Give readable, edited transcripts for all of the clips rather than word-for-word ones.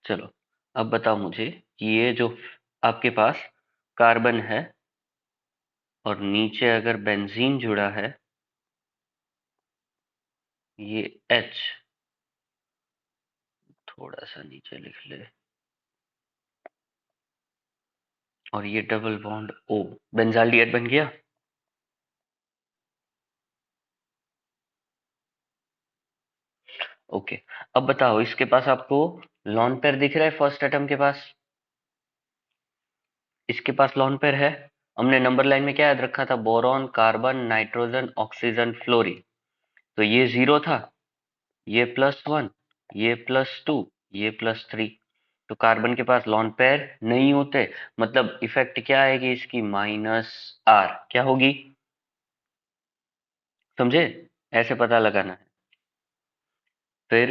चलो, अब बताओ मुझे कि ये जो आपके पास कार्बन है और नीचे अगर बेंजीन जुड़ा है, ये H, थोड़ा सा नीचे लिख ले, और ये डबल बॉन्ड O, बेंजाल्डिहाइड बन गया। ओके, अब बताओ इसके पास आपको लॉन पेयर दिख रहा है फर्स्ट एटम के पास? इसके पास लॉन पेयर है। हमने नंबर लाइन में क्या याद रखा था? Boron, carbon, nitrogen, oxygen, fluorine. तो ये 0 था, ये +1, ये +2, ये +3। तो कार्बन के पास लॉन पेयर नहीं होते, मतलब इफेक्ट क्या आएगी इसकी? -R। क्या होगी? समझे? ऐसे पता लगाना है। फिर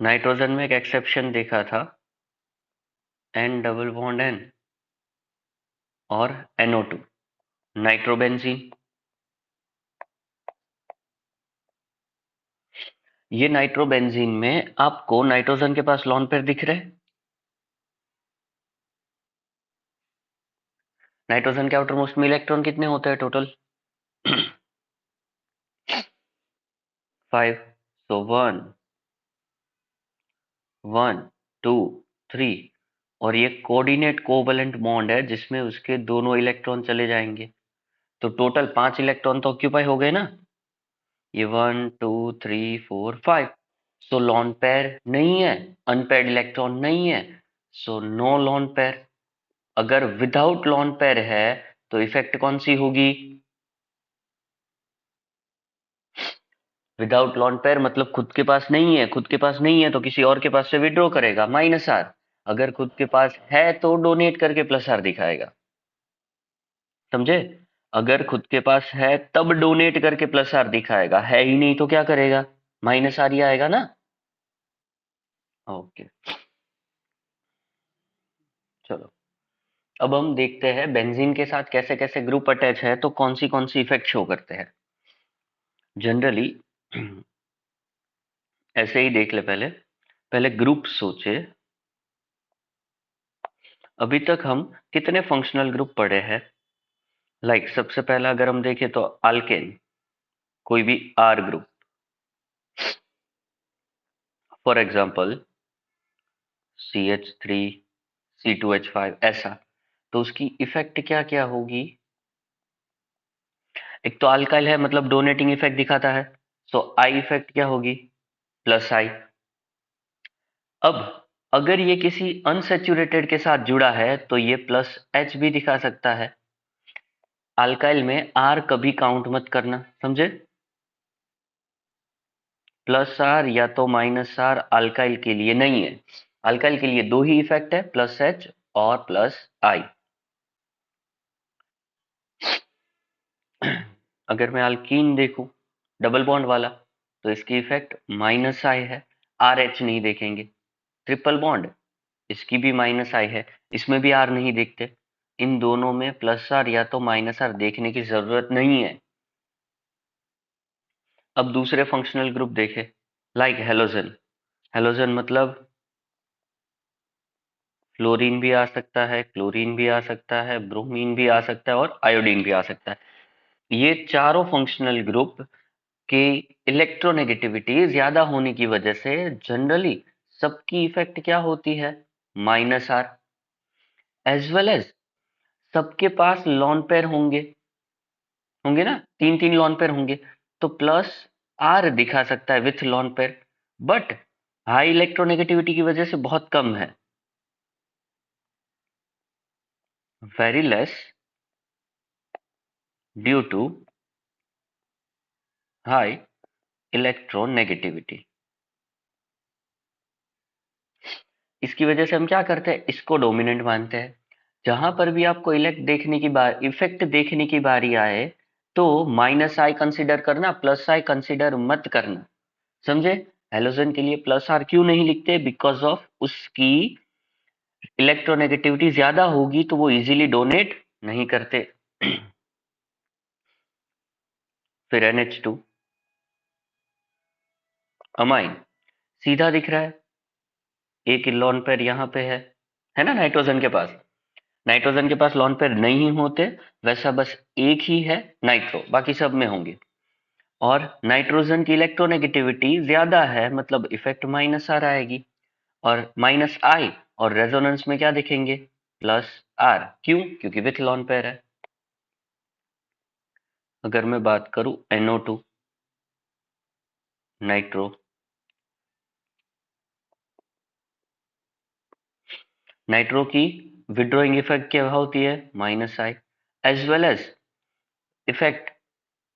नाइट्रोजन में एक एक्सेप्शन देखा था, N डबल बॉन्ड N और NO2, नाइट्रोबेंजीन। ये नाइट्रोबेंजीन में आपको नाइट्रोजन के पास लॉन पेयर दिख रहे हैं। नाइट्रोजन के आउटर मोस्ट में इलेक्ट्रॉन कितने होते हैं टोटल? 5। सो 1 1 2 3, और ये कोऑर्डिनेट कोवैलेंट बॉन्ड है जिसमें उसके दोनों इलेक्ट्रॉन चले जाएंगे, तो टोटल 5 इलेक्ट्रॉन तो ऑक्यूपाई हो गए ना। ये 1 2 3 4 5। सो लॉन पेयर नहीं है, अनपेयर्ड इलेक्ट्रॉन नहीं है, सो नो लॉन पेयर। अगर विदाउट लॉन पेयर है तो इफेक्ट कौन सी होगी? विदाउट लॉन पेयर मतलब खुद के पास नहीं है, खुद के पास नहीं है तो किसी और के पास से विड्रॉ करेगा, -R। अगर खुद के पास है तो डोनेट करके +R दिखाएगा। समझे? अगर खुद के पास है तब डोनेट करके +R दिखाएगा, है ही नहीं तो क्या करेगा? -R ही आएगा ना। ओके, चलो, अब हम देखते हैं बेंजीन के साथ कैसे कैसे ग्रुप अटैच है तो कौन सी इफेक्ट शो करते हैं। जनरली ऐसे ही देख ले, पहले पहले ग्रुप सोचे। अभी तक हम कितने फंक्शनल ग्रुप पढ़े हैं? लाइक सबसे पहला अगर हम देखें तो अल्केन, कोई भी R group, for example CH3 C2H5 ऐसा, तो उसकी इफेक्ट क्या क्या होगी? एक तो अल्काइल है मतलब डोनेटिंग इफेक्ट दिखाता है, सो आई इफेक्ट क्या होगी? +I। अब अगर ये किसी अनसेचुरेटेड के साथ जुड़ा है तो ये +H भी दिखा सकता है। अल्काइल में R कभी काउंट मत करना, समझे? +R या तो -R अल्काइल के लिए नहीं है। अल्काइल के लिए दो ही इफेक्ट है, +H और +I। अगर मैं अल्कीन देखूं डबल बॉन्ड वाला, तो इसकी इफेक्ट -I है, RH नहीं देखेंगे। ट्रिपल बॉन्ड, इसकी भी -I है, इसमें भी R नहीं देखते। इन दोनों में +R या तो -R देखने की जरूरत नहीं है। अब दूसरे फंक्शनल ग्रुप देखे, लाइक हेलोजन। हेलोजन मतलब फ्लोरीन भी आ सकता है, क्लोरीन भी आ सकता है, ब्रोमीन भी आ सकता है और आयोडीन भी आ सकता है। ये चारों फंक्शनल ग्रुप की इलेक्ट्रोनेगेटिविटी ज्यादा होने की वजह से जनरली सबकी इफेक्ट क्या होती है? -R। एज वेल एज सबके पास लॉन पेयर होंगे, होंगे ना, 3 3 लॉन पेयर होंगे, तो +R दिखा सकता है with lone pair, but high electronegativity की वजह से बहुत कम है, very less due to high electronegativity. इसकी वजह से हम क्या करते हैं? इसको डोमिनेंट मानते हैं। जहां पर भी आपको इफेक्ट देखने की बारी आए तो -I कंसिडर करना, +I कंसिडर मत करना। समझे? हेलोजन के लिए +R क्यों नहीं लिखते? बिकॉज ऑफ उसकी इलेक्ट्रोनेगेटिविटी ज्यादा होगी तो वो इजीली डोनेट नहीं करते। फिर NH2 अमाइन, सीधा दिख रहा है, एक लॉन पेयर यहाँ पे है ना नाइट्रोजन के पास। नाइट्रोजन के पास लॉन पेयर नहीं होते, वैसा बस एक ही है नाइट्रो, बाकी सब में होंगे। और नाइट्रोजन की इलेक्ट्रोनेगेटिविटी ज्यादा है, मतलब इफेक्ट माइनस आर आएगी, और माइनस आई, और रेजोनेंस में क्या दिखेंगे, प्लस आर। क्यों? क्योंकि विथ लॉन पेयर है। अगर मैं बात करूं NO2 नाइट्रो, नाइट्रो की विड्रॉइंग इफेक्ट क्या होती है, minus I, as well as effect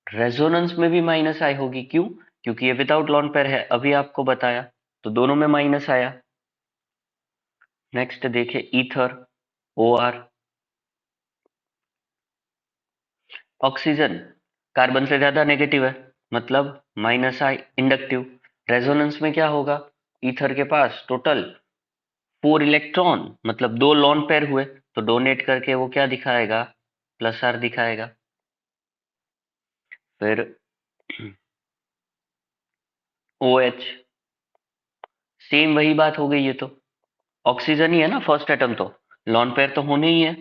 resonance में भी माइनस आई होगी। क्यों? क्योंकि ये विदाउट लॉन पेयर है, अभी आपको बताया, तो दोनों में माइनस आया। नेक्स्ट देखिए ईथर, OR, ऑक्सीजन कार्बन से ज्यादा नेगेटिव है, मतलब माइनस आई, इंडक्टिव। रेजोनेंस में क्या होगा, ईथर के पास टोटल 4 इलेक्ट्रॉन, मतलब 2 लॉन पेयर हुए, तो डोनेट करके वो क्या दिखाएगा, प्लस आर दिखाएगा। फिर OH, सेम वही बात हो गई, ये तो ऑक्सीजन ही है ना फर्स्ट एटम, तो लॉन पेयर तो होने ही है,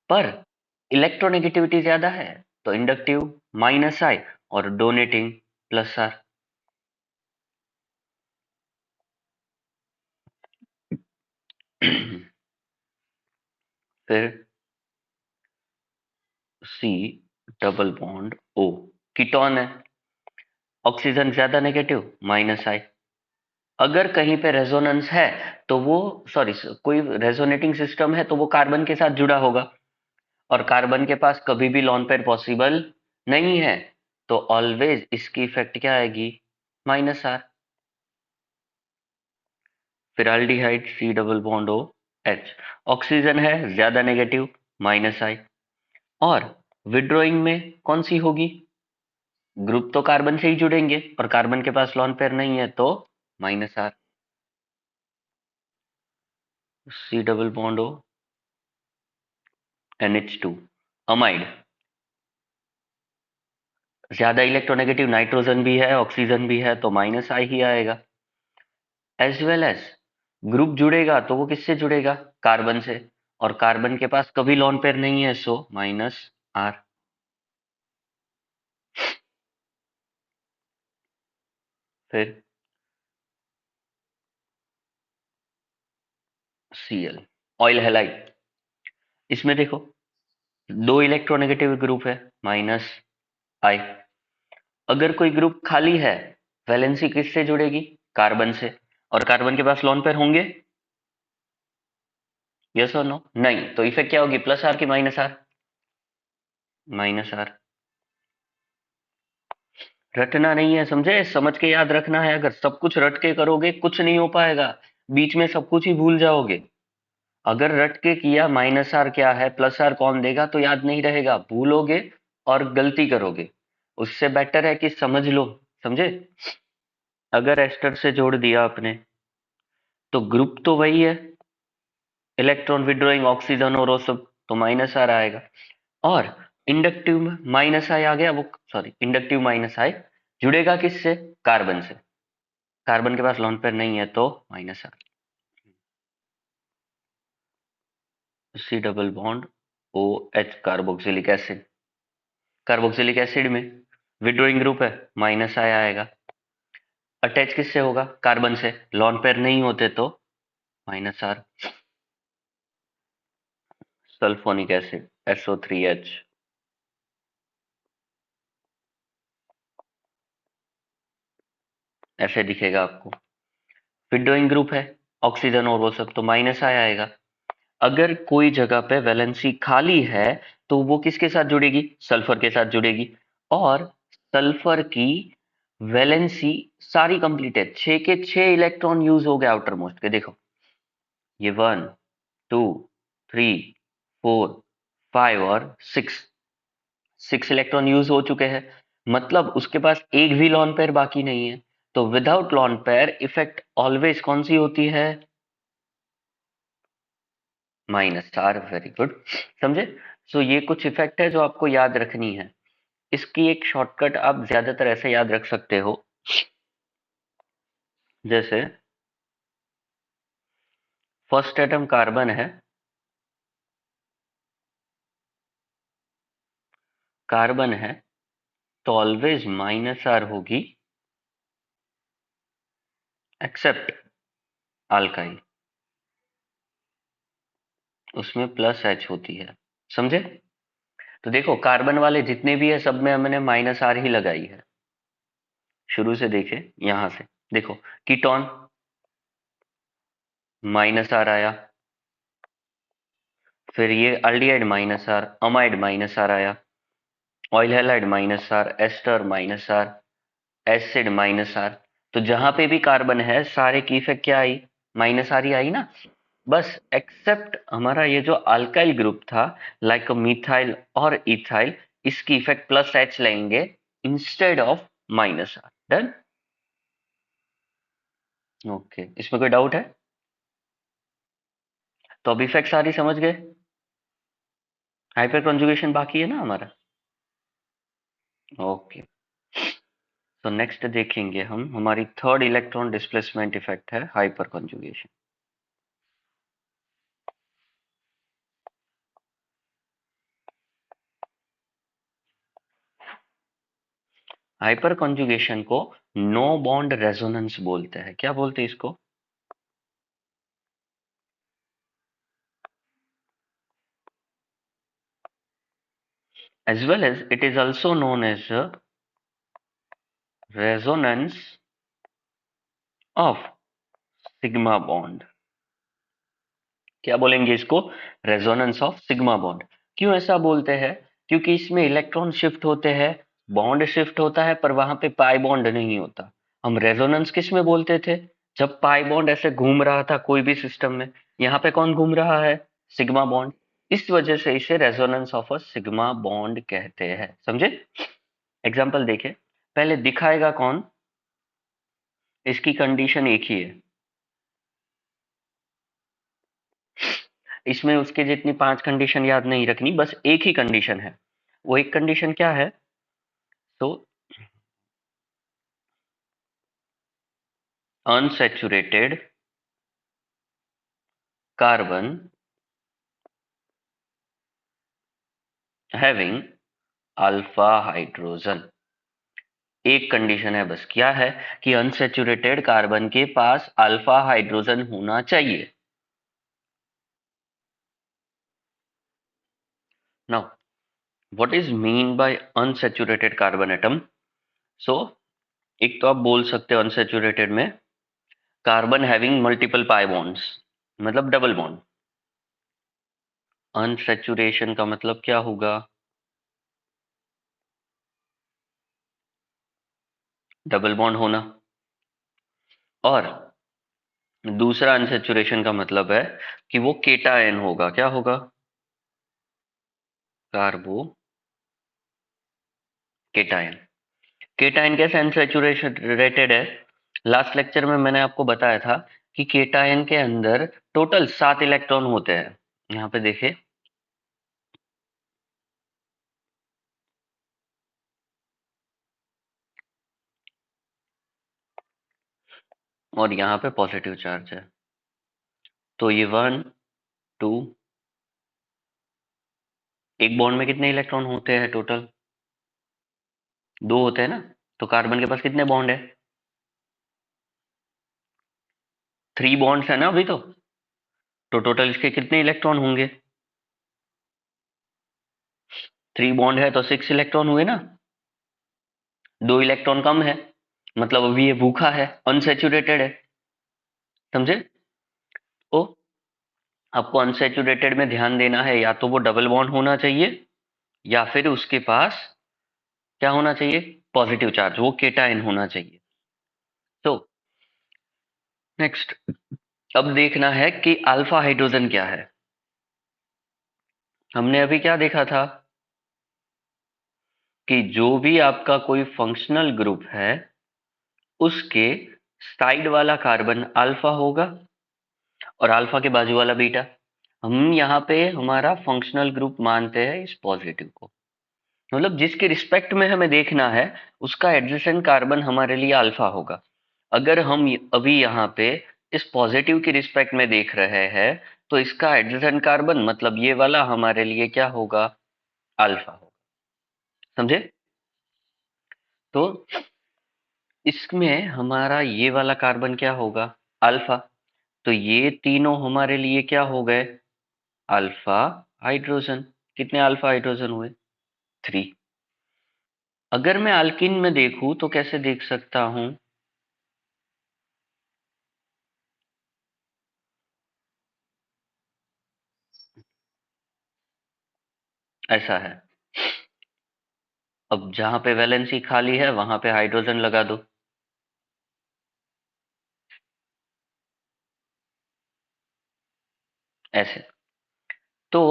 पर इलेक्ट्रोनेगेटिविटी ज्यादा है, तो इंडक्टिव माइनस आई, और डोनेटिंग प्लस आर। फिर C double bond O, ketone है, ऑक्सीजन ज्यादा नेगेटिव, माइनस आई। अगर कहीं पे रेजोनेंस है तो वो, सॉरी, कोई रेजोनेटिंग सिस्टम है तो वो कार्बन के साथ जुड़ा होगा, और कार्बन के पास कभी भी लॉन पेयर पॉसिबल नहीं है, तो ऑलवेज इसकी इफेक्ट क्या आएगी, माइनस आर। फिर aldehyde C double bond O H, oxygen है ज्यादा नेगेटिव, माइनस आई, और विड्रॉइंग में कौन सी होगी, ग्रुप तो कार्बन से ही जुड़ेंगे, और कार्बन के पास लॉन पेयर नहीं है, तो minus R. C double bond O NH2, amide, ज्यादा इलेक्ट्रोनेगेटिव नाइट्रोजन भी है, ऑक्सीजन भी है, तो माइनस आई ही आएगा। एज वेल एज ग्रुप जुड़ेगा तो वो किससे जुड़ेगा, कार्बन से, और कार्बन के पास कभी लॉन पेयर नहीं है, सो माइनस आर। फिर Cl, ऑयल हैलाइड, इसमें देखो 2 इलेक्ट्रोनेगेटिव ग्रुप है, माइनस आई। अगर कोई ग्रुप खाली है, वैलेंसी किससे जुड़ेगी, कार्बन से, और कार्बन के पास लॉन पेयर होंगे, यस और नो, नहीं, तो इफेक्ट क्या होगी, प्लस आर की माइनस आर, माइनस आर। रटना नहीं है, समझे, समझ के याद रखना है, अगर सब कुछ रट के करोगे कुछ नहीं हो पाएगा, बीच में सब कुछ ही भूल जाओगे। अगर रट के किया माइनस आर क्या है, प्लस आर कौन देगा, तो याद नहीं रहेगा, भूलोगे और गलती करोगे। उससे बेटर है कि समझ लो, समझे। अगर एस्टर से जोड़ दिया आपने, तो ग्रुप तो वही है, इलेक्ट्रॉन विड्रॉइंग ऑक्सीजन और वो सब, तो माइनस आर आएगा। और इंडक्टिव में माइनस आई आ गया, वो सॉरी, इंडक्टिव माइनस आई जुड़ेगा किससे, कार्बन से, कार्बन के पास लॉन पेयर नहीं है, तो minus R. C double bond OH, carboxylic acid, carboxylic acid में विड्रोइंग ग्रुप है, माइनस आई आएगा। अटैच किससे होगा, कार्बन से, लॉन पेयर नहीं होते तो minus are. Sulphonic acid SO3H, ऐसे दिखेगा आपको, विड्रोइंग ग्रुप है, ऑक्सीजन और वो सब, तो माइनस आई आएगा। अगर कोई जगह पे वैलेंसी खाली है, तो वो किसके साथ जुड़ेगी, सल्फर के साथ जुड़ेगी, और सल्फर की वैलेंसी सारी कंप्लीट है, 6 के 6 इलेक्ट्रॉन यूज हो गए आउटर मोस्ट के, देखो ये 1 2 3 4 5 और 6 इलेक्ट्रॉन यूज हो चुके हैं, मतलब उसके पास एक भी लॉन पेयर बाकी नहीं है। तो without lone pair effect always कौन सी होती है, माइनस आर, वेरी गुड, समझे। सो ये कुछ इफेक्ट है जो आपको याद रखनी है। इसकी एक शॉर्टकट आप ज्यादातर ऐसे याद रख सकते हो, जैसे फर्स्ट एटम कार्बन है, तो ऑलवेज -R होगी एक्सेप्ट अल्काइल, उसमें +H होती है। समझे? तो देखो कार्बन वाले जितने भी है सब में हमने -R ही लगाई है। शुरू से देखे यहां से देखो, कीटोन -R आया, फिर ये अल्डिहाइड -R, अमाइड -R आया, acyl halide -R, ester -R, acid -R। तो जहां पे भी कार्बन है सारे की इफेक्ट क्या आई? -R ही आई ना। बस एक्सेप्ट हमारा ये जो अल्काइल ग्रुप था, लाइक मिथाइल और इथाइल, इसकी इफेक्ट +H लेंगे instead of -R। Done? Okay, इसमें कोई डाउट है? तो अब इफेक्ट सारी समझ गए। हाइपर कॉन्जुगेशन बाकी है ना हमारा। ओके, तो नेक्स्ट देखेंगे हम, हमारी थर्ड इलेक्ट्रॉन डिस्प्लेसमेंट इफेक्ट है हाइपर कॉन्जुगेशन। हाइपर कॉन्जुगेशन को नो बॉन्ड रेजोनेंस बोलते हैं। क्या बोलते हैं इसको? as well as it is also known as resonance of sigma bond. क्या बोलेंगे इसको? Resonance of sigma bond. क्यों ऐसा बोलते हैं? क्योंकि इसमें इलेक्ट्रॉन शिफ्ट होते हैं, बॉन्ड शिफ्ट होता है, पर वहां पे पाई बॉन्ड नहीं होता। हम रेजोनेंस किस में बोलते थे? जब पाई बॉन्ड ऐसे घूम रहा था कोई भी सिस्टम में। यहाँ पे कौन घूम रहा है? Sigma bond. इस वजह से इसे resonance of a sigma bond कहते हैं। समझे? एग्जाम्पल देखे, पहले दिखाएगा कौन? इसकी कंडीशन एक ही है, इसमें उसके जितनी 5 कंडीशन याद नहीं रखनी, बस एक ही कंडीशन है। वो एक कंडीशन क्या है? तो unsaturated carbon having alpha hydrogen. एक कंडीशन है बस, क्या है? कि अनसैचुरेटेड कार्बन के पास अल्फा हाइड्रोजन होना चाहिए। Now what is mean by unsaturated carbon atom? So एक तो आप बोल सकते हो अनसैचुरेटेड में carbon having multiple pi bonds, मतलब डबल बॉन्ड। अनसैचुरेशन का मतलब क्या होगा? डबल बॉन्ड होना। और दूसरा अनसैचुरेशन का मतलब है कि वो केटायन होगा। क्या होगा? कार्बो केटायन। केटायन कैसे अनसैचुरेटेड है? लास्ट लेक्चर में मैंने आपको बताया था कि केटायन के अंदर टोटल 7 इलेक्ट्रॉन होते हैं। यहाँ पे देखिए, और यहाँ पे पॉजिटिव चार्ज है। तो ये 1 2, एक बॉन्ड में कितने इलेक्ट्रॉन होते हैं टोटल? 2 होते हैं ना। तो कार्बन के पास कितने बॉन्ड है? 3 बॉन्ड्स है ना अभी तो टोटल इसके कितने इलेक्ट्रॉन होंगे? 3 बॉन्ड है तो 6 इलेक्ट्रॉन हुए ना। 2 इलेक्ट्रॉन कम है, मतलब अभी ये भूखा है, अनसैचुरेटेड है। समझे? तो आपको अनसैचुरेटेड में ध्यान देना है, या तो वो डबल बॉन्ड होना चाहिए या फिर उसके पास क्या होना चाहिए? पॉजिटिव चार्ज, वो केटायन होना चाहिए। तो नेक्स्ट अब देखना है कि अल्फा हाइड्रोजन क्या है। हमने अभी क्या देखा था कि जो भी आपका कोई फंक्शनल ग्रुप है उसके साइड वाला कार्बन अल्फा होगा और अल्फा के बाजू वाला बीटा। हम यहाँ पे हमारा फंक्शनल ग्रुप मानते हैं इस पॉजिटिव को, मतलब जिसके रिस्पेक्ट में हमें देखना है उसका एडजेसेंट कार्बन हमारे लिए अल्फा होगा। अगर हम अभी यहाँ पे इस पॉजिटिव की रिस्पेक्ट में देख रहे हैं, तो इसका एडजेसेंट कार्बन मतलब ये वाला हमारे लिए क्या होगा? अल्फा होगा। समझे? तो इसमें हमारा ये वाला कार्बन क्या होगा? अल्फा। तो ये तीनों हमारे लिए क्या हो गए? Alpha hydrogen. कितने अल्फा हाइड्रोजन हुए? 3। अगर मैं अल्किन में देखूं तो कैसे देख सकता हूं? ऐसा है। अब जहां पे वैलेंसी खाली है वहां पे हाइड्रोजन लगा दो। ऐसे। तो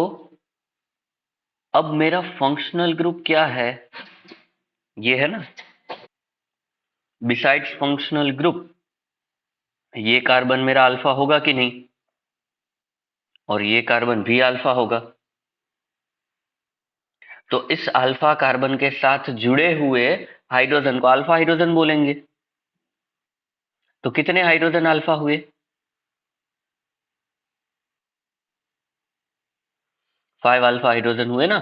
अब मेरा फंक्शनल ग्रुप क्या है? ये है ना। बिसाइड्स फंक्शनल ग्रुप, ये कार्बन मेरा अल्फा होगा कि नहीं? और ये कार्बन भी अल्फा होगा। तो इस अल्फा कार्बन के साथ जुड़े हुए हाइड्रोजन को अल्फा हाइड्रोजन बोलेंगे। तो कितने हाइड्रोजन अल्फा हुए? 5 अल्फा हाइड्रोजन हुए ना।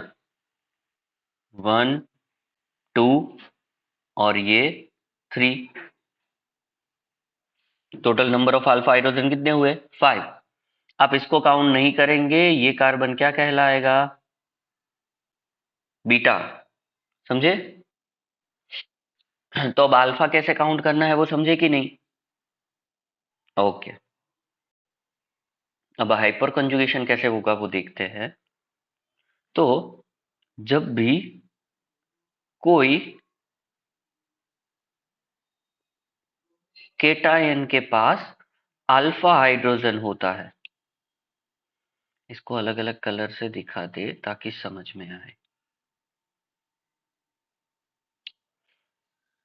1, 2 और ये 3। Total number of alpha hydrogen कितने हुए? 5। आप इसको काउंट नहीं करेंगे, ये कार्बन क्या कहलाएगा? बीटा। समझे? तो अब अल्फा कैसे काउंट करना है वो समझे कि नहीं? ओके। अब हाइपर कंजुगेशन कैसे होगा वो देखते हैं। तो जब भी कोई केटायन के पास अल्फा हाइड्रोजन होता है, इसको अलग अलग कलर से दिखा दे ताकि समझ में आए।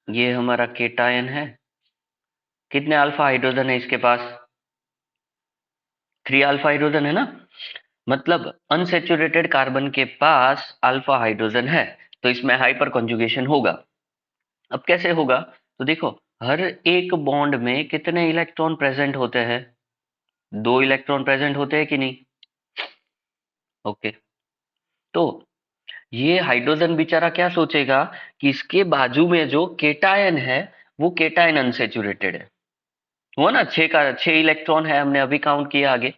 ये हमारा केटायन है। कितने अल्फा हाइड्रोजन है इसके पास? 3 अल्फा हाइड्रोजन है ना। मतलब अनसेचुरेटेड कार्बन के पास अल्फा हाइड्रोजन है, तो इसमें हाइपर कंजुगेशन होगा। अब कैसे होगा? तो देखो, हर एक बॉन्ड में कितने इलेक्ट्रॉन प्रेजेंट होते हैं? 2 इलेक्ट्रॉन प्रेजेंट होते हैं कि नहीं? ओके। तो ये हाइड्रोजन बेचारा क्या सोचेगा कि इसके बाजू में जो केटायन है वो केटायन अनसेचुरेटेड है। हुआ ना, 6 इलेक्ट्रॉन है, हमने अभी काउंट किया आगे।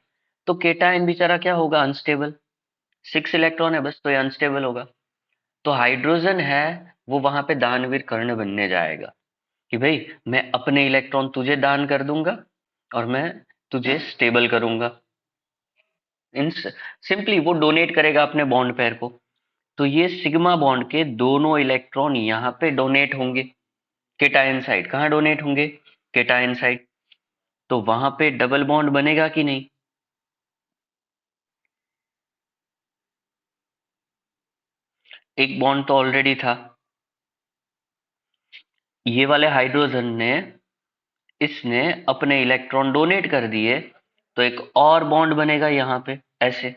तो केटायन बेचारा क्या होगा? अनस्टेबल। 6 इलेक्ट्रॉन है बस, तो ये अनस्टेबल होगा। तो हाइड्रोजन है वो वहां पे दानवीर कर्ण बनने जाएगा कि भाई मैं अपने इलेक्ट्रॉन तुझे दान कर दूंगा और मैं तुझे स्टेबल करूंगा। इन सिंपली वो डोनेट करेगा अपने बॉन्ड पेयर को। तो ये सिग्मा बॉन्ड के दोनों इलेक्ट्रॉन यहाँ पे डोनेट होंगे। केटायन साइड कहाँ डोनेट होंगे? Cation side. तो वहां पे डबल बॉन्ड बनेगा कि नहीं? एक बॉन्ड तो ऑलरेडी था। ये वाले हाइड्रोजन ने इसने अपने इलेक्ट्रॉन डोनेट कर दिए, तो एक और बॉन्ड बनेगा यहाँ पे ऐसे।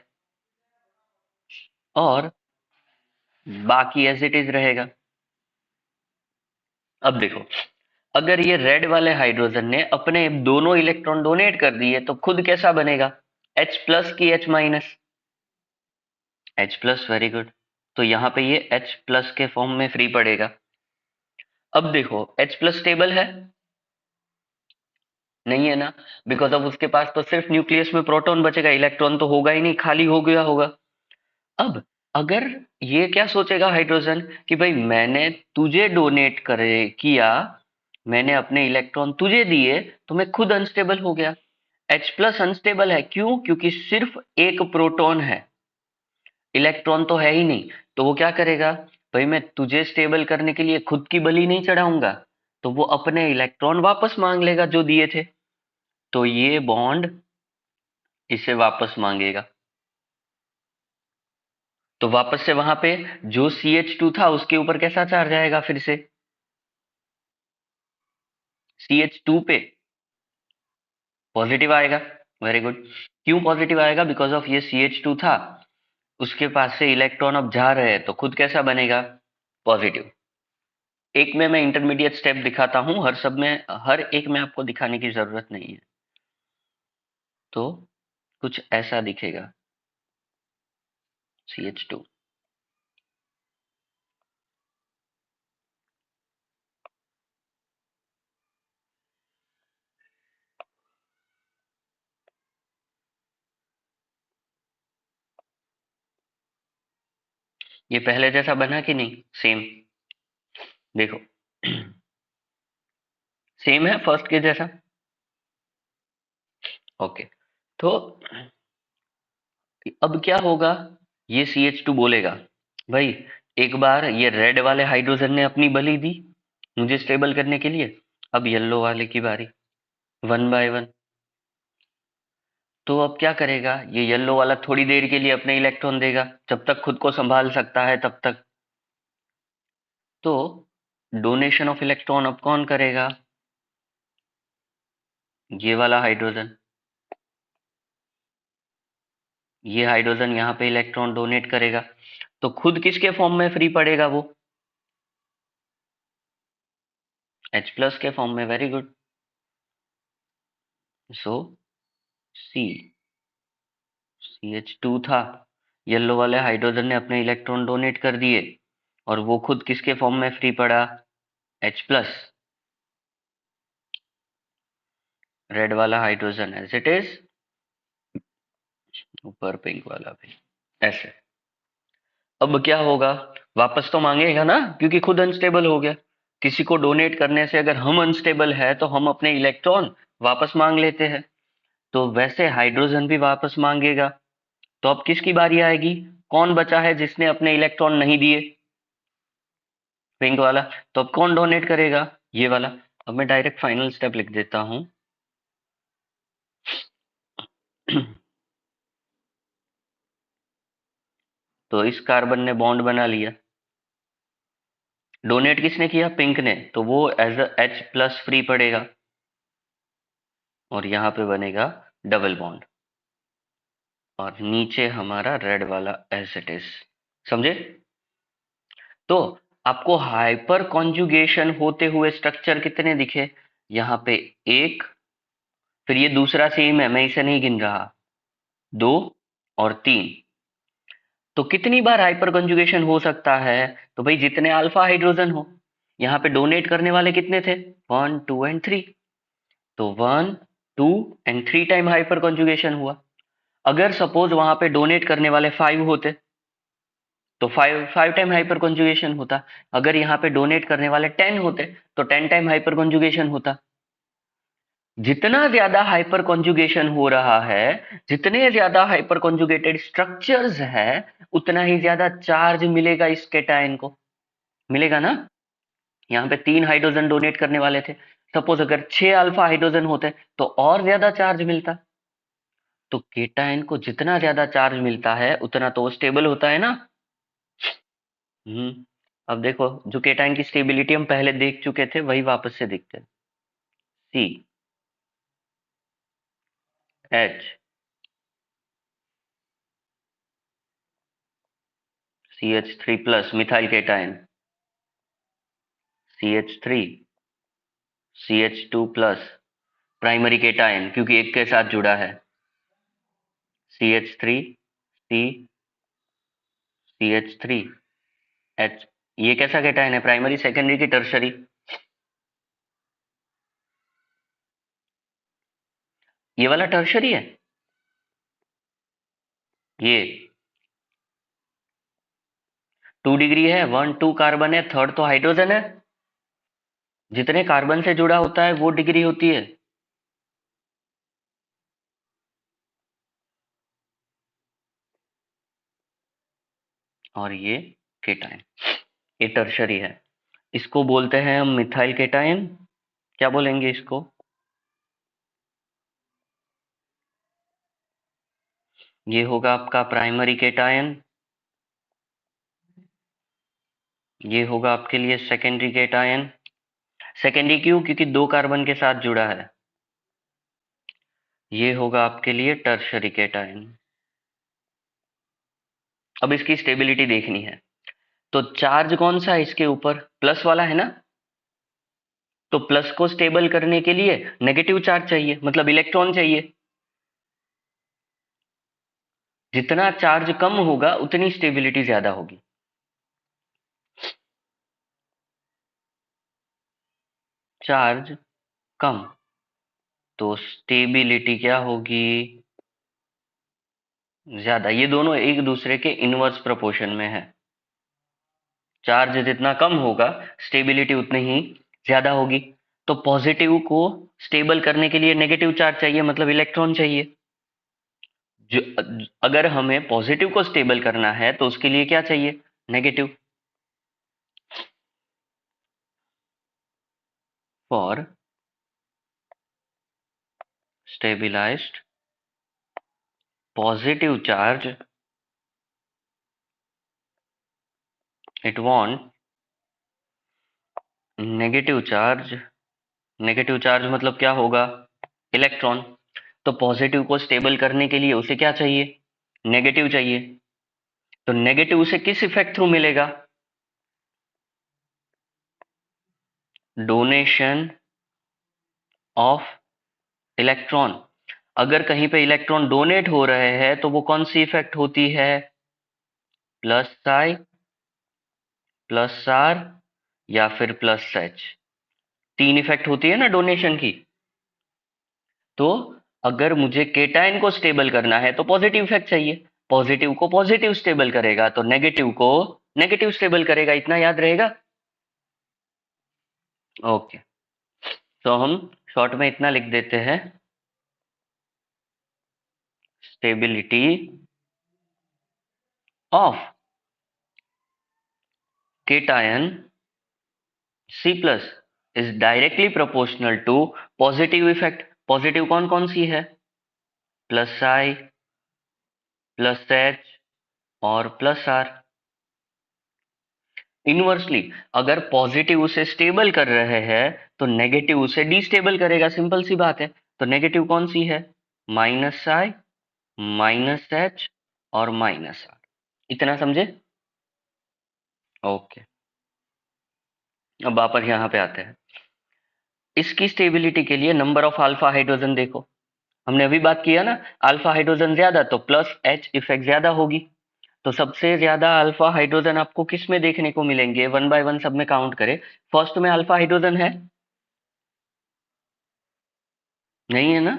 और बाकी एज इट इज रहेगा। अब देखो, अगर ये रेड वाले हाइड्रोजन ने अपने दोनों इलेक्ट्रॉन डोनेट कर दिए तो खुद कैसा बनेगा? H प्लस की H minus? H plus, very good. तो यहाँ पे ये H प्लस के फॉर्म में फ्री पड़ेगा। अब देखो, H प्लस स्टेबल है? नहीं है ना। बिकॉज अब उसके पास तो सिर्फ न्यूक्लियस में प्रोटॉन बचेगा, इलेक्ट्रॉन तो होगा ही नहीं, खाली हो गया होगा। अब अगर ये क्या सोचेगा हाइड्रोजन कि भाई मैंने तुझे डोनेट करे किया, मैंने अपने इलेक्ट्रॉन तुझे दिए, तो मैं खुद अनस्टेबल हो गया। H प्लस अनस्टेबल है क्यों? क्योंकि सिर्फ एक प्रोटॉन है, इलेक्ट्रॉन तो है ही नहीं। तो वो क्या करेगा? भाई मैं तुझे स्टेबल करने के लिए खुद की बलि नहीं चढ़ाऊंगा, तो वो अपने इलेक्ट्रॉन वापस मांग लेगा जो दिए थे। तो ये बॉन्ड इसे वापस मांगेगा। तो वापस से वहां पे जो CH2 था उसके ऊपर कैसा चार्ज आएगा? फिर से CH2 पे पॉजिटिव आएगा। Very good. क्यों पॉजिटिव आएगा? बिकॉज ऑफ ये CH2 था, उसके पास से इलेक्ट्रॉन अब जा रहे हैं, तो खुद कैसा बनेगा? पॉजिटिव। एक में मैं इंटरमीडिएट स्टेप दिखाता हूं, हर एक में आपको दिखाने की जरूरत नहीं है। तो कुछ ऐसा दिखेगा CH2। ये पहले जैसा बना कि नहीं? सेम। देखो सेम है फर्स्ट के जैसा। ओके। तो अब क्या होगा, ये CH2 बोलेगा भाई एक बार ये रेड वाले हाइड्रोजन ने अपनी बलि दी मुझे स्टेबल करने के लिए, अब येलो वाले की बारी, 1 बाय 1। तो अब क्या करेगा, ये येलो वाला थोड़ी देर के लिए अपने इलेक्ट्रॉन देगा, जब तक खुद को संभाल सकता है तब तक। तो डोनेशन ऑफ इलेक्ट्रॉन अब कौन करेगा? ये वाला हाइड्रोजन। ये हाइड्रोजन यहाँ पे इलेक्ट्रॉन डोनेट करेगा, तो खुद किसके फॉर्म में फ्री पड़ेगा वो? H+ के फॉर्म में। Very good. सो CH2 था, येलो वाले हाइड्रोजन ने अपने इलेक्ट्रॉन डोनेट कर दिए और वो खुद किसके फॉर्म में फ्री पड़ा? H+। रेड वाला हाइड्रोजन एज इट इज, ऊपर पिंक वाला भी ऐसे। अब क्या होगा, वापस तो मांगेगा ना, क्योंकि खुद अनस्टेबल हो गया। किसी को डोनेट करने से अगर हम अनस्टेबल है तो हम अपने इलेक्ट्रॉन वापस मांग लेते हैं, तो वैसे हाइड्रोजन भी वापस मांगेगा। तो अब किसकी बारी आएगी? कौन बचा है जिसने अपने इलेक्ट्रॉन नहीं दिए? पिंक वाला। तो अब कौन डोनेट करेगा? ये वाला। अब मैं डायरेक्ट फाइनल स्टेप लिख देता हूं। तो इस कार्बन ने बॉन्ड बना लिया, डोनेट किसने किया? पिंक ने, तो वो एज H+ फ्री पड़ेगा और यहाँ पे बनेगा डबल बॉन्ड, और नीचे हमारा रेड वाला एज इट इज। समझे? तो आपको हाइपर कॉन्जुगेशन होते हुए स्ट्रक्चर कितने दिखे? यहाँ पे एक, फिर ये दूसरा सेम है, मैं इसे नहीं गिन रहा, 2 और 3। तो कितनी बार हाइपर कंजुगेशन हो सकता है? तो भाई जितने अल्फा हाइड्रोजन हो। यहाँ पे डोनेट करने वाले कितने थे? 1 2 एंड 3। तो 1 2 एंड 3 टाइम हाइपर कंजुगेशन हुआ। अगर सपोज वहां पे डोनेट करने वाले 5 होते तो 5 टाइम हाइपर कंजुगेशन होता। अगर यहाँ पे डोनेट करने वाले 10 होते तो 10 टाइम हाइपर कंजुगेशन होता। जितना ज्यादा हाइपर कॉन्जुगेशन हो रहा है, जितने ज्यादा हाइपर कॉन्जुगेटेड स्ट्रक्चर्स है, उतना ही ज्यादा चार्ज मिलेगा इस केटायन को। मिलेगा ना? यहाँ पे 3 हाइड्रोजन डोनेट करने वाले थे, सपोज अगर 6 अल्फा हाइड्रोजन होते तो और ज्यादा चार्ज मिलता। तो केटायन को जितना ज्यादा चार्ज मिलता है उतना तो स्टेबल होता है ना। हम्म। अब देखो, जो केटायन की स्टेबिलिटी हम पहले देख चुके थे वही वापस से देखते हैं। CH, CH3+ methyl cation, CH3, CH2+ primary cation क्योंकि एक के साथ जुड़ा है, CH3, C, CH3, H। ये कैसा केटायन है? प्राइमरी, सेकेंडरी की टर्शरी? ये वाला टर्शरी है। ये 2 डिग्री है, 1 2 कार्बन है, थर्ड तो हाइड्रोजन है। जितने कार्बन से जुड़ा होता है वो डिग्री होती है। और ये केटायन, ये टर्शरी है। इसको बोलते हैं हम मिथाइल केटायन। क्या बोलेंगे इसको? ये होगा आपका प्राइमरी केटायन। ये होगा आपके लिए सेकेंडरी केटायन। सेकेंडरी क्यों? क्योंकि 2 कार्बन के साथ जुड़ा है। ये होगा आपके लिए टर्शरी केटायन। अब इसकी स्टेबिलिटी देखनी है। तो चार्ज कौन सा है इसके ऊपर? प्लस वाला है ना? तो प्लस को स्टेबल करने के लिए नेगेटिव चार्ज चाहिए, मतलब इलेक्ट्रॉन चाहिए। जितना चार्ज कम होगा उतनी स्टेबिलिटी ज्यादा होगी। चार्ज कम तो स्टेबिलिटी क्या होगी? ज्यादा। ये दोनों एक दूसरे के इनवर्स प्रोपोर्शन में है। चार्ज जितना कम होगा स्टेबिलिटी उतनी ही ज्यादा होगी। तो पॉजिटिव को स्टेबल करने के लिए नेगेटिव चार्ज चाहिए, मतलब इलेक्ट्रॉन चाहिए। जो अगर हमें पॉजिटिव को स्टेबल करना है तो उसके लिए क्या चाहिए? Negative. For stabilised positive charge it want negative charge. Negative charge मतलब क्या होगा? इलेक्ट्रॉन। तो पॉजिटिव को स्टेबल करने के लिए उसे क्या चाहिए? नेगेटिव चाहिए। तो नेगेटिव उसे किस इफेक्ट थ्रू मिलेगा? Donation of electron. अगर कहीं पे इलेक्ट्रॉन डोनेट हो रहे हैं तो वो कौन सी इफेक्ट होती है? प्लस आई, प्लस आर, या फिर प्लस एच। तीन इफेक्ट होती है ना डोनेशन की। तो अगर मुझे केटायन को स्टेबल करना है तो पॉजिटिव इफेक्ट चाहिए। पॉजिटिव को पॉजिटिव स्टेबल करेगा तो नेगेटिव को नेगेटिव स्टेबल करेगा। इतना याद रहेगा? ओके। तो हम शॉर्ट में इतना लिख देते हैं, stability of cation C plus is directly proportional to positive effect. Positive कौन कौन सी है? प्लस आई, प्लस एच और प्लस आर। इनवर्सली अगर पॉजिटिव उसे स्टेबल कर रहे हैं तो नेगेटिव उसे डिस्टेबल करेगा। सिंपल सी बात है। तो नेगेटिव कौन सी है? माइनस आई, माइनस एच और माइनस आर। इतना समझे? ओके। अब वापस यहाँ पे आते हैं। इसकी स्टेबिलिटी के लिए नंबर ऑफ अल्फा हाइड्रोजन देखो। हमने अभी बात किया ना, अल्फा हाइड्रोजन ज्यादा तो प्लस एच इफेक्ट ज्यादा होगी। तो सबसे ज्यादा अल्फा हाइड्रोजन आपको किस में देखने को मिलेंगे? वन बाय वन सब में काउंट करें। फर्स्ट में अल्फा हाइड्रोजन है? नहीं है ना?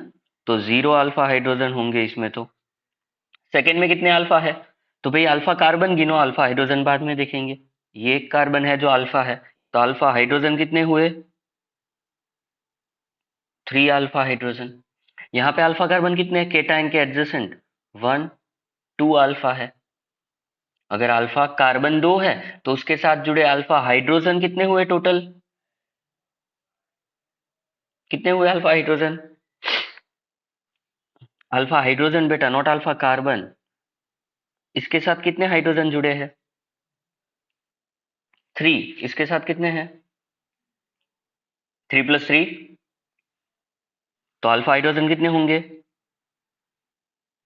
तो जीरो अल्फा हाइड्रोजन होंगे इसमें। तो सेकंड में कितने अल्फा है? तो भाई अल्फा कार्बन गिनो, अल्फा हाइड्रोजन बाद में देखेंगे। ये एक कार्बन है जो अल्फा है। तो अल्फा हाइड्रोजन कितने हुए? Three alpha hydrogen. यहाँ पे अल्फा कार्बन कितने हैं केटायन के एडजेसेंट? वन, टू अल्फा है। अगर अल्फा कार्बन दो है तो उसके साथ जुड़े अल्फा हाइड्रोजन कितने हुए टोटल? कितने हुए अल्फा हाइड्रोजन? अल्फा हाइड्रोजन बेटा, नॉट अल्फा कार्बन। इसके साथ कितने हाइड्रोजन जुड़े हैं? थ्री। इसके साथ कितने हैं? Three plus three. तो अल्फा हाइड्रोजन कितने होंगे?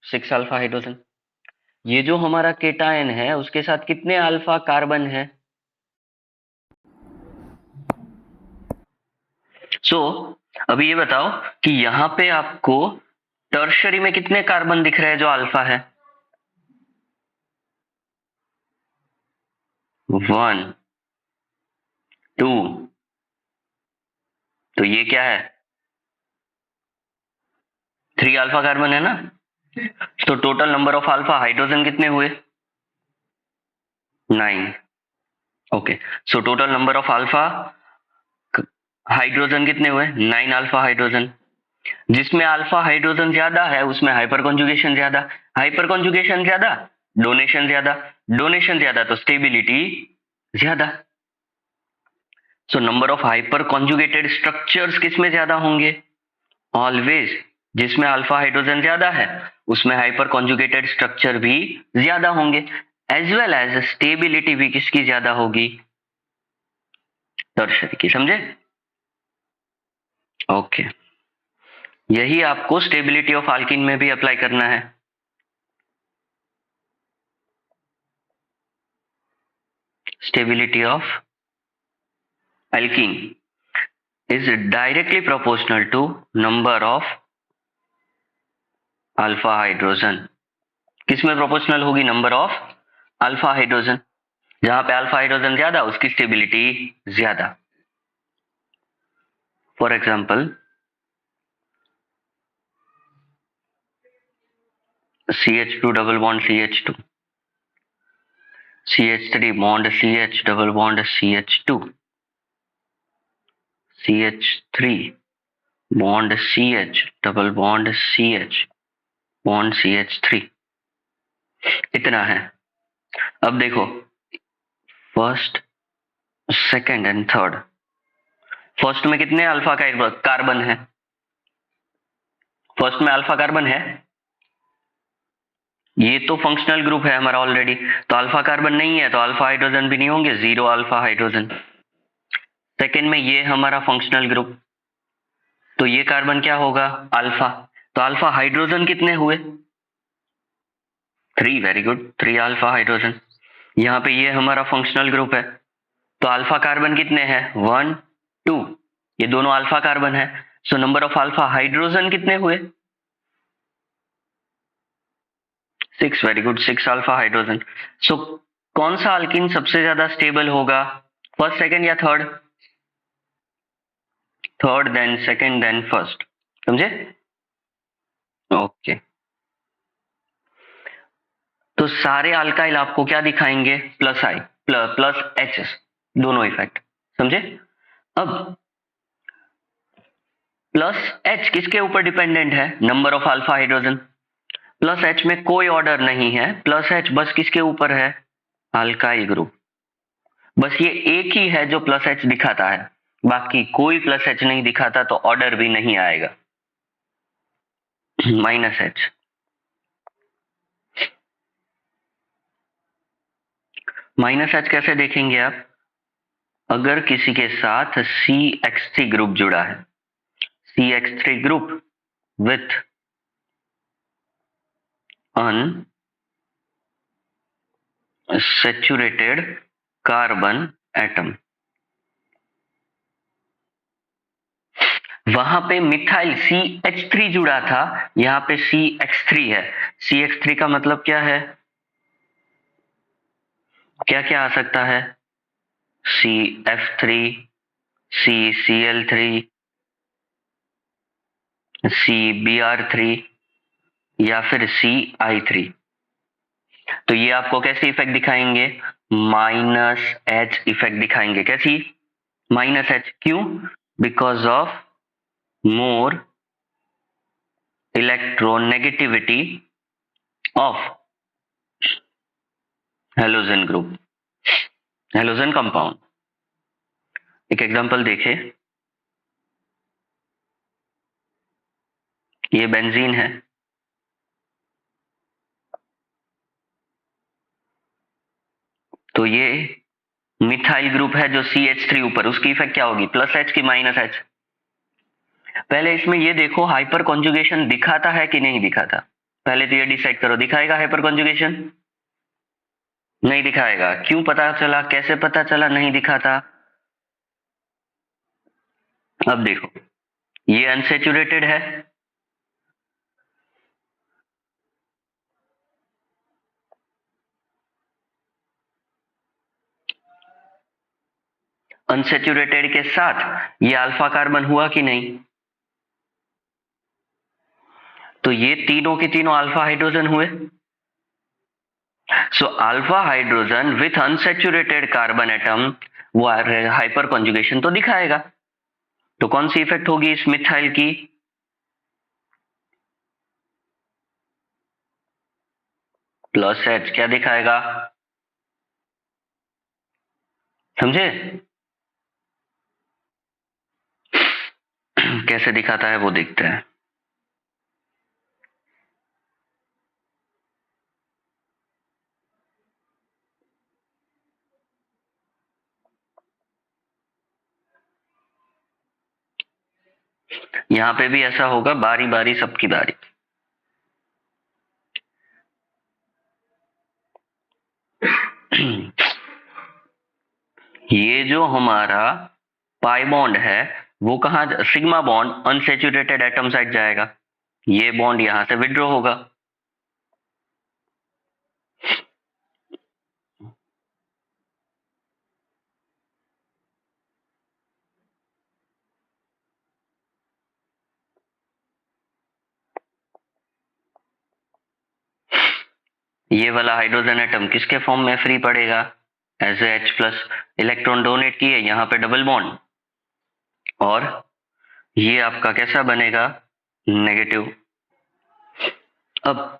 Six alpha hydrogen. ये जो हमारा केटायन है उसके साथ कितने अल्फा कार्बन है? सो अभी ये बताओ कि यहाँ पे आपको टर्शरी में कितने कार्बन दिख रहे हैं जो अल्फा है? One, two. तो ये क्या है? थ्री अल्फा कार्बन है ना? तो total number of alpha hydrogen कितने हुए? Nine. Okay. So total number of alpha hydrogen कितने हुए? Nine alpha hydrogen. जिसमें अल्फा हाइड्रोजन ज्यादा है उसमें हाइपर कॉन्जुगेशन ज्यादा। हाइपर कॉन्जुगेशन ज्यादा, डोनेशन ज्यादा। डोनेशन ज्यादा तो स्टेबिलिटी ज्यादा। सो number of hyper conjugated structures किसमें ज्यादा होंगे? ऑलवेज जिसमें अल्फा हाइड्रोजन ज्यादा है उसमें हाइपर कॉन्जुगेटेड स्ट्रक्चर भी ज्यादा होंगे। एज वेल एज स्टेबिलिटी भी किसकी ज्यादा होगी? टर्शरी की। समझे? ओके। यही आपको स्टेबिलिटी ऑफ अल्किन में भी अप्लाई करना है। Stability of alkene. is directly proportional to number of alpha hydrogen. किसमें प्रोपोर्शनल होगी? Number of alpha hydrogen. जहां पे अल्फा हाइड्रोजन ज्यादा उसकी स्टेबिलिटी ज्यादा। For example CH2 double bond CH2, CH3 bond CH double bond CH2, CH3 bond CH double bond CH bond CH3, इतना है। अब देखो first, second and third. First में कितने अल्फा कार्बन है? फर्स्ट में अल्फा कार्बन है, ये तो फंक्शनल ग्रुप है हमारा ऑलरेडी, तो अल्फा कार्बन नहीं है तो अल्फा हाइड्रोजन भी नहीं होंगे, 0 अल्फा हाइड्रोजन। सेकेंड में ये हमारा फंक्शनल ग्रुप, तो ये कार्बन क्या होगा? अल्फा। तो अल्फा हाइड्रोजन कितने हुए? 3, वेरी गुड, 3 अल्फा हाइड्रोजन। यहाँ पे ये हमारा फंक्शनल ग्रुप है, तो अल्फा कार्बन कितने हैं? 1 2, ये दोनों अल्फा कार्बन है। So number of alpha hydrogen कितने हुए? 6, very good, 6 alpha hydrogen. So कौन सा अल्किन सबसे ज्यादा स्टेबल होगा? फर्स्ट, सेकेंड या third? Third, then second, then first. समझे? ओके। तो सारे अल्काइल आपको क्या दिखाएंगे? प्लस आई प्लस एच, दोनों इफेक्ट। समझे? अब प्लस एच किसके ऊपर डिपेंडेंट है? Number of alpha hydrogen. Plus H में कोई ऑर्डर नहीं है, प्लस एच बस किसके ऊपर है? Alkyl group. बस ये एक ही है जो प्लस एच दिखाता है, बाकी कोई प्लस एच नहीं दिखाता, तो ऑर्डर भी नहीं आएगा। माइनस एच, माइनस एच कैसे देखेंगे आप? अगर किसी के साथ CH3 ग्रुप जुड़ा है, CH3 group with unsaturated carbon atom, वहां पे मिथाइल CH3 जुड़ा था, यहाँ पे CH3 है। CH3 का मतलब क्या है? क्या क्या आ सकता है? CF3, CCl3, CBr3 या फिर CI3। तो ये आपको कैसे इफेक्ट दिखाएंगे? माइनस एच इफेक्ट दिखाएंगे। कैसी? Minus H. क्यों? Because of more electronegativity of halogen group, halogen compound. एक एग्जांपल देखें, ये बेंजीन है, तो ये मिथाइल ग्रुप है जो CH3 ऊपर, उसकी इफेक्ट क्या होगी? प्लस एच की माइनस एच। पहले इसमें ये देखो हाइपर कॉन्जुगेशन दिखाता है कि नहीं दिखाता? पहले तो ये डिसाइड करो, दिखाएगा हाइपर कॉन्जुगेशन? नहीं दिखाएगा। क्यों पता चला? कैसे पता चला नहीं दिखाता? अब देखो, ये अनसेचुरेटेड है, अनसेचुरेटेड के साथ ये अल्फा कार्बन हुआ कि नहीं? तो ये तीनों के तीनों अल्फा हाइड्रोजन हुए। So alpha hydrogen with unsaturated carbon atom, वो हाइपर कॉन्जुगेशन तो दिखाएगा। तो कौन सी इफेक्ट होगी इस मिथाइल की? Plus H. क्या दिखाएगा? समझे? कैसे दिखाता है वो देखते हैं। यहां पे भी ऐसा होगा, बारी बारी सबकी बारी। ये जो हमारा पाई बॉन्ड है, वो कहाँ, sigma bond unsaturated atom side जाएगा, ये बॉन्ड यहां से विड्रॉ होगा। ये वाला हाइड्रोजन एटम किसके फॉर्म में फ्री पड़ेगा, as H plus, electron donate किए, यहाँ पे डबल बॉन्ड, और ये आपका कैसा बनेगा, नेगेटिव। अब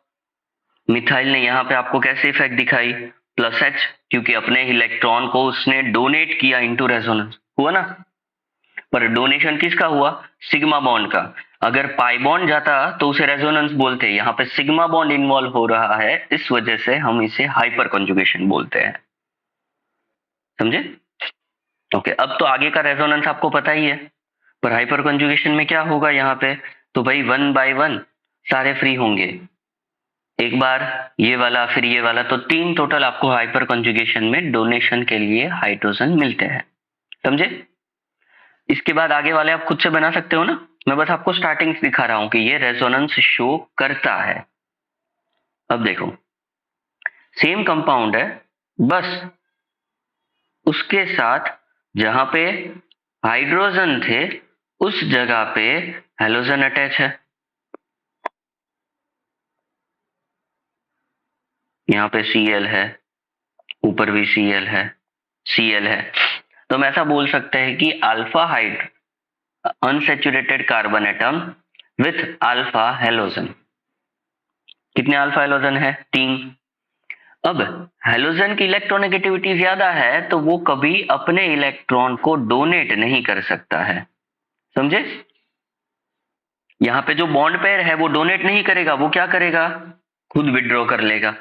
मिथाइल ने यहाँ पे आपको कैसे इफेक्ट दिखाई, प्लस एच, क्योंकि अपने इलेक्ट्रॉन को उसने डोनेट किया इनटू रेजोनेंस, हुआ ना। पर डोनेशन किसका हुआ, सिग्मा बॉन्ड का। अगर पाई बॉन्ड जाता तो उसे रेजोनेंस बोलते, यहाँ पे सिग्मा बॉन्ड इन्वॉल्व हो रहा है, इस वजह से हम इसे हाइपर कंजुगेशन बोलते हैं, समझे। ओके, अब तो आगे का रेजोनेंस आपको पता ही है, पर हाइपर कंजुगेशन में क्या होगा यहाँ पे, तो भाई 1 by 1 सारे फ्री होंगे, एक बार ये वाला फिर ये वाला, तो 3 टोटल आपको हाइपर कंजुगेशन में डोनेशन के लिए हाइड्रोजन मिलते हैं, समझे। इसके बाद आगे वाले आप खुद से बना सकते हो ना, मैं बस आपको स्टार्टिंग दिखा रहा हूं कि ये रेजोनेंस शो करता है। अब देखो, सेम कंपाउंड है, बस उसके साथ जहां पे हाइड्रोजन थे उस जगह पे हेलोजन अटैच है, यहाँ पे Cl है, ऊपर भी Cl है, तो हम ऐसा बोल सकते हैं कि alpha hide unsaturated carbon atom with alpha halogen. कितने अल्फा हेलोजन है, 3। अब हेलोजन की इलेक्ट्रोनेगेटिविटी ज्यादा है, तो वो कभी अपने इलेक्ट्रॉन को डोनेट नहीं कर सकता है, समझे। यहाँ पे जो बॉन्ड पेयर है वो डोनेट नहीं करेगा, वो क्या करेगा, खुद विड्रॉ कर लेगा।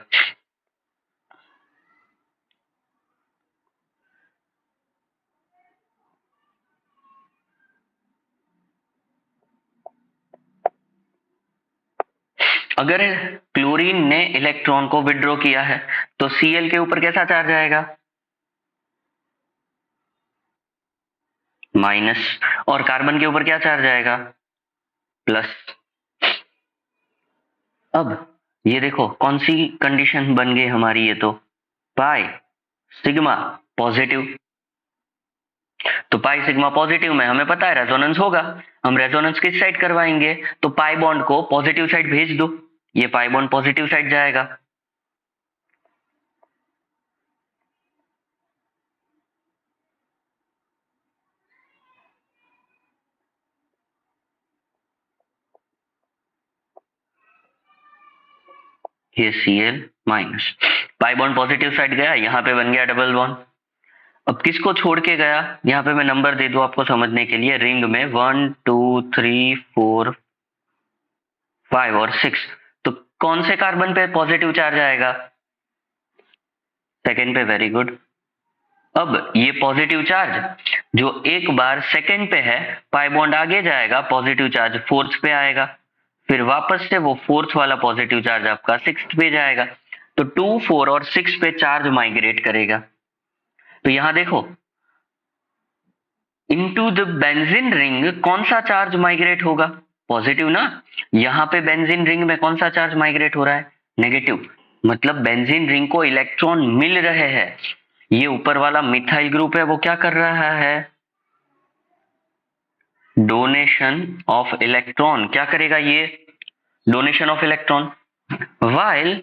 अगर क्लोरीन ने इलेक्ट्रॉन को विड्रॉ किया है तो Cl के ऊपर कैसा चार्ज आएगा, माइनस, और कार्बन के ऊपर क्या चार्ज आएगा, प्लस। अब ये देखो कौन सी कंडीशन बन गई हमारी, ये तो पाई सिग्मा पॉजिटिव, तो पाई सिग्मा पॉजिटिव में हमें पता है रेजोनेंस होगा, हम रेजोनेंस किस साइड करवाएंगे, तो पाई बॉन्ड को पॉजिटिव साइड भेज दो, ये पाई बॉन्ड पॉजिटिव साइड जाएगा। ये Cl minus, pi bond positive side गया, यहाँ पे बन गया डबल बॉन्ड। अब किसको छोड़ के गया, यहाँ पे मैं नंबर दे दूं आपको समझने के लिए, रिंग में 1 2 3 4 5 और 6, तो कौन से कार्बन पे पॉजिटिव चार्ज आएगा, सेकेंड पे, वेरी गुड। अब ये पॉजिटिव चार्ज जो एक बार सेकेंड पे है, पाई बॉन्ड आगे जाएगा, पॉजिटिव चार्ज फोर्थ पे आएगा, फिर वापस से वो फोर्थ वाला पॉजिटिव चार्ज आपका सिक्स्थ पे जाएगा, तो 2 4 और 6 पे चार्ज माइग्रेट करेगा। तो यहां देखो, इनटू द बेंजीन रिंग कौन सा चार्ज माइग्रेट होगा, पॉजिटिव ना। यहाँ पे बेंजीन रिंग में कौन सा चार्ज माइग्रेट हो रहा है, नेगेटिव, मतलब बेंजीन रिंग को इलेक्ट्रॉन मिल रहे हैं। ये ऊपर वाला मिथाइल ग्रुप है, वो क्या कर रहा है, डोनेशन ऑफ इलेक्ट्रॉन, क्या करेगा ये, donation of electron, while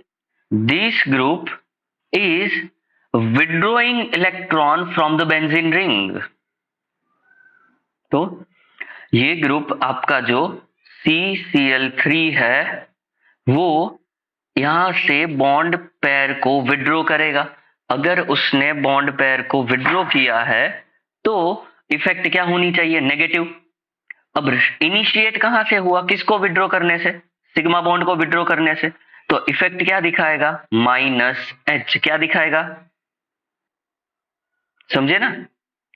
this group is withdrawing electron from the benzene ring। तो ये ग्रुप आपका जो CCl3 है वो यहां से बॉन्ड पेयर को विड्रॉ करेगा। अगर उसने बॉन्ड पेयर को विड्रॉ किया है तो इफेक्ट क्या होनी चाहिए, नेगेटिव। अब इनिशिएट कहां से हुआ, किसको विड्रॉ करने से, सिग्मा बॉन्ड को विड्रॉ करने से, तो इफेक्ट क्या दिखाएगा, -H, क्या दिखाएगा, समझे ना।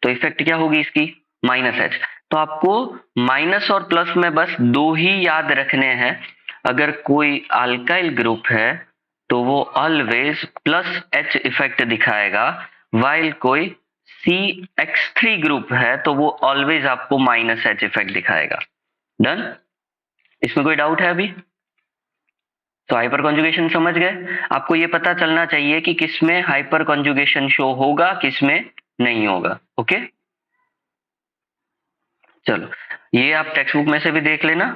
तो इफेक्ट क्या होगी इसकी, -H। तो आपको माइनस और प्लस में बस दो ही याद रखने हैं, अगर कोई अल्काइल ग्रुप है तो वो ऑलवेज +H इफेक्ट दिखाएगा, वाइल कोई CH3 ग्रुप है तो वो ऑलवेज आपको -H इफेक्ट दिखाएगा। डन? इसमें कोई डाउट है अभी? तो हाइपर कॉन्जुगेशन समझ गए। आपको ये पता चलना चाहिए कि किसमें हाइपर कॉन्जुगेशन शो होगा, किसमें नहीं होगा। ओके, चलो ये आप टेक्स्ट बुक में से भी देख लेना।